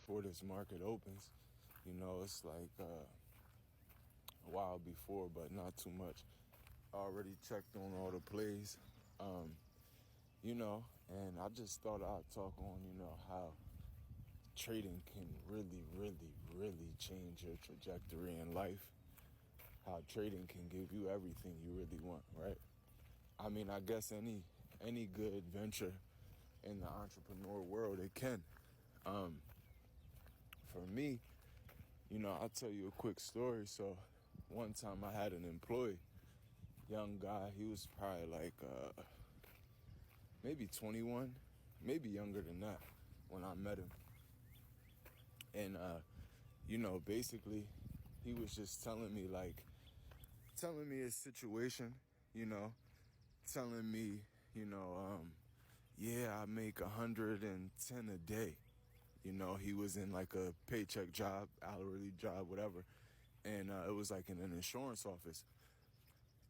before this market opens. It's like a while before, but not too much. I already checked on all the plays, and I just thought I'd talk on, how trading can really, really, really change your trajectory in life. How trading can give you everything you really want, right? I mean, I guess any good venture in the entrepreneur world, it can. For me, I'll tell you a quick story. So one time I had an employee, young guy. He was probably like maybe 21, maybe younger than that when I met him. And, basically he was just telling me his situation, telling me, yeah, I make 110 a day. He was in like a paycheck job, hourly job, whatever. And it was like in an insurance office.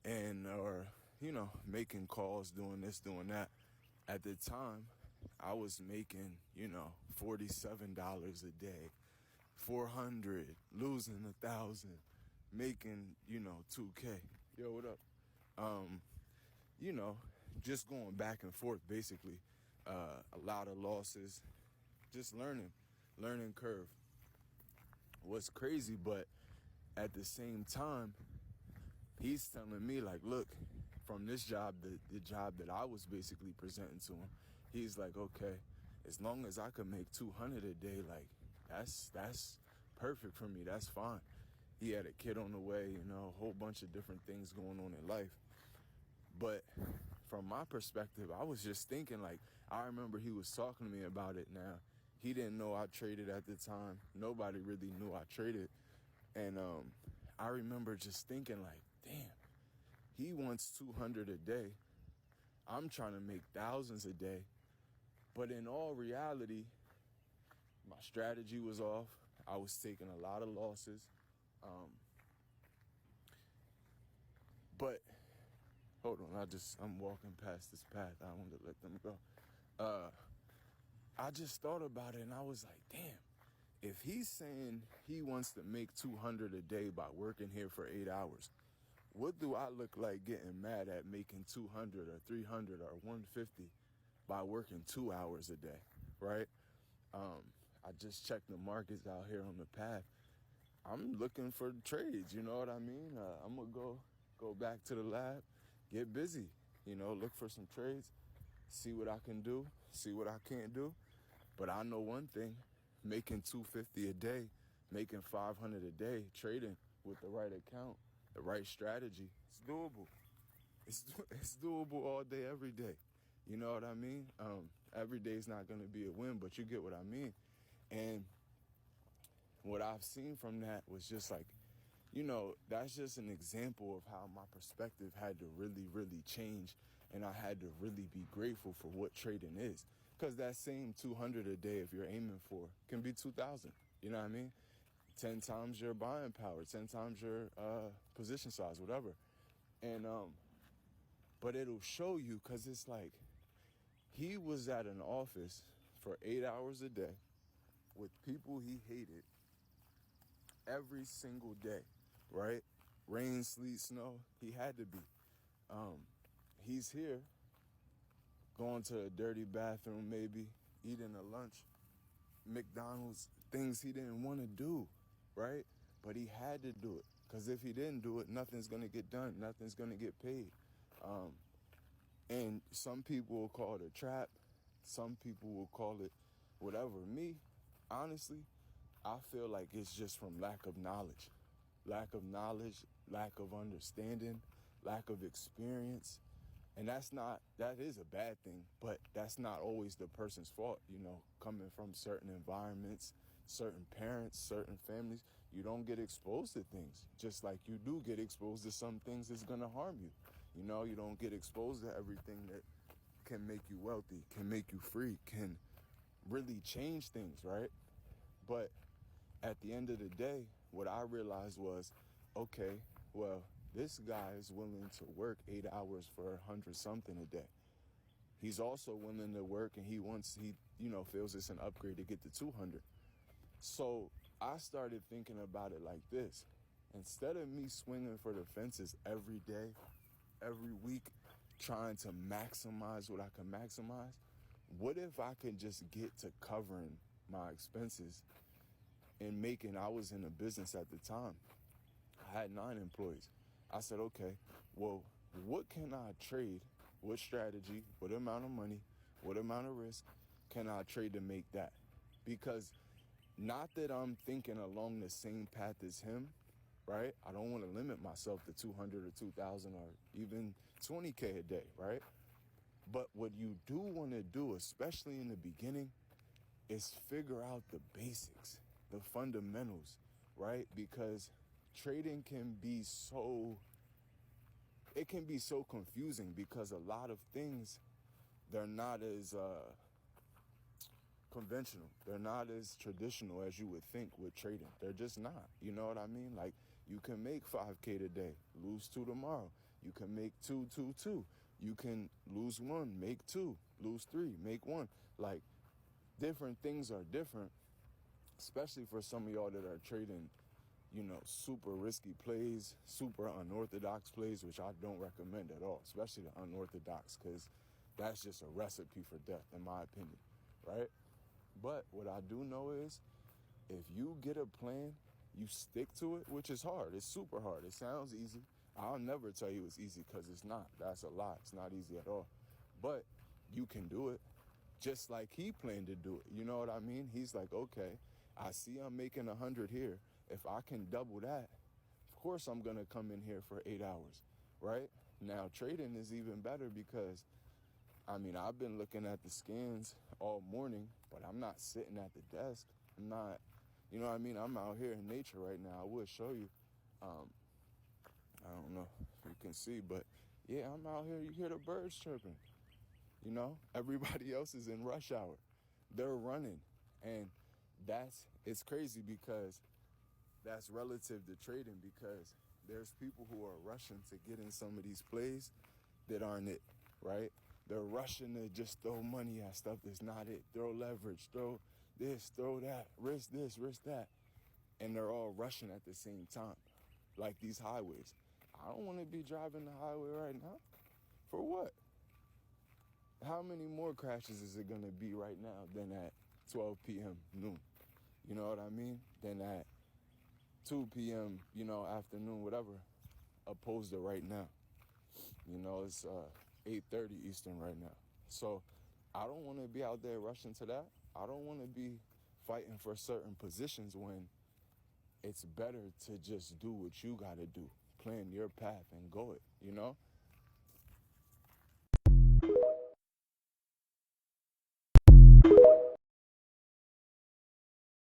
And, making calls, doing this, doing that. At the time, I was making, $47 a day, 400, losing 1,000, making, $2K. Yo, what up? Just going back and forth, basically. A lot of losses, just learning curve. What's crazy, but at the same time, he's telling me like, look, from this job, the job that I was basically presenting to him, he's like, okay, as long as I could make 200 a day, like that's perfect for me. That's fine. He had a kid on the way, a whole bunch of different things going on in life. But from my perspective, I was just thinking, like, I remember he was talking to me about it. Now, he didn't know I traded at the time. Nobody really knew I traded. And I remember just thinking, like, damn, he wants 200 a day. I'm trying to make thousands a day. But in all reality, my strategy was off. I was taking a lot of losses. But hold on, I'm walking past this path. I wanted to let them go. I just thought about it and I was like, damn, if he's saying he wants to make 200 a day by working here for 8 hours, what do I look like getting mad at making 200 or 300 or 150 by working 2 hours a day, right? I just checked the markets out here on the path. I'm looking for trades, you know what I mean? I'm going to go back to the lab, get busy, look for some trades, see what I can do, see what I can't do. But I know one thing, making 250 a day, making 500 a day, trading with the right account, the right strategy, it's doable. It's doable all day, every day. You know what I mean? Every day is not going to be a win, but you get what I mean. And what I've seen from that was just like, that's just an example of how my perspective had to really, really change. And I had to really be grateful for what trading is. Because that same 200 a day, if you're aiming for, can be 2,000. You know what I mean? 10 times your buying power, 10 times your position size, whatever. And but it'll show you, because it's like he was at an office for 8 hours a day with people he hated every single day, right? Rain, sleet, snow, he had to be. He's here going to a dirty bathroom, maybe eating a lunch, McDonald's, things he didn't want to do, right? But he had to do it, because if he didn't do it, nothing's going to get done. Nothing's going to get paid. And some people will call it a trap. Some people will call it whatever. Me, honestly, I feel like it's just from lack of knowledge, lack of understanding, lack of experience. And that is a bad thing, but that's not always the person's fault. Coming from certain environments, certain parents, certain families, you don't get exposed to things. Just like you do get exposed to some things that's going to harm you. You don't get exposed to everything that can make you wealthy, can make you free, can really change things, right? But at the end of the day, what I realized was, okay, well, this guy is willing to work 8 hours for 100 something a day. He's also willing to work, and he feels it's an upgrade to get to 200. So I started thinking about it like this. Instead of me swinging for the fences every day, every week, trying to maximize what I can maximize, what if I could just get to covering my expenses and I was in a business at the time. I had 9 employees. I said, okay, well, what can I trade? What strategy, what amount of money, what amount of risk can I trade to make that? Because not that I'm thinking along the same path as him, right? I don't want to limit myself to 200 or 2,000 or even 20K a day, right? But what you do want to do, especially in the beginning, is figure out the basics, the fundamentals, right? Because trading can be so confusing because a lot of things, they're not as conventional. They're not as traditional as you would think with trading. They're just not. You know what I mean? Like, you can make 5K today, lose 2 tomorrow. You can make 2, 2, 2. You can lose 1, make 2, lose 3, make 1. Like, different things are different, especially for some of y'all that are trading, super risky plays, super unorthodox plays, which I don't recommend at all, especially the unorthodox, because that's just a recipe for death, in my opinion, right? But what I do know is if you get a plan, you stick to it, which is hard. It's super hard. It sounds easy. I'll never tell you it's easy because it's not. That's a lie. It's not easy at all. But you can do it just like he planned to do it. You know what I mean? He's like, okay, I see I'm making 100 here. If I can double that, of course I'm going to come in here for 8 hours, right? Now, trading is even better because I've been looking at the scans all morning, but I'm not sitting at the desk. I'm not, I'm out here in nature right now. I would show you. I don't know if you can see, but yeah, I'm out here. You hear the birds chirping. Everybody else is in rush hour. They're running. And it's crazy because that's relative to trading, because there's people who are rushing to get in some of these plays that aren't it, right? They're rushing to just throw money at stuff that's not it. Throw leverage, throw this, throw that, risk this, risk that. And they're all rushing at the same time, like these highways. I don't want to be driving the highway right now. For what? How many more crashes is it going to be right now than at 12 p.m. noon? You know what I mean? Than at 2 p.m., afternoon, whatever, opposed to right now. It's 8:30 Eastern right now. So I don't want to be out there rushing to that. I don't want to be fighting for certain positions when it's better to just do what you got to do, plan your path and go it,